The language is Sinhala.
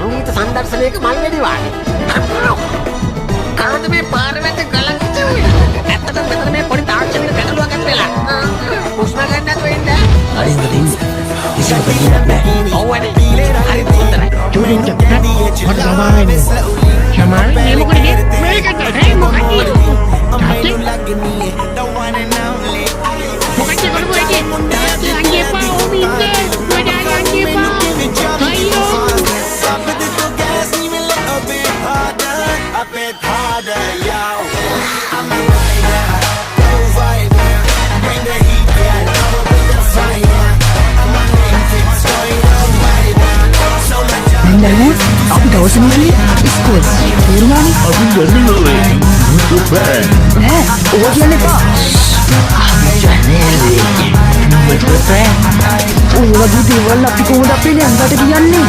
සංගීත සංදර්ශනයක මල්වැඩි වාගේ. කාද මේ පාර වැටේ ගලන් ඉච්චුවේ. ඇත්තටම මෙතන මේ පොඩි තාක්ෂණික ගැටලුවක් ඇති වෙලා. හුස්ම ගන්නත් වෙන්නේ. හරි ඉතින් ඉස්සර බැලුවා බෑ. ඔව් අනේ. හරි හොඳයි. චුරින් චක්ක. මට තමයි. Jamal, මේ මොකද මේකට හේ මොකක්ද? මොකක්ද කරන්නේ? ලංගේ පාව මින්නේ. වඩා ලංගේ පාව. අයියෝ. Nana, aku tahu sendiri. School. Di rumah ni. Aku jadi lagi. Super. Oh dia ni pak. Jadi lagi. Betul. Oh, lagi dia wala. Tapi kau dah pilih. Tak ada biar ni.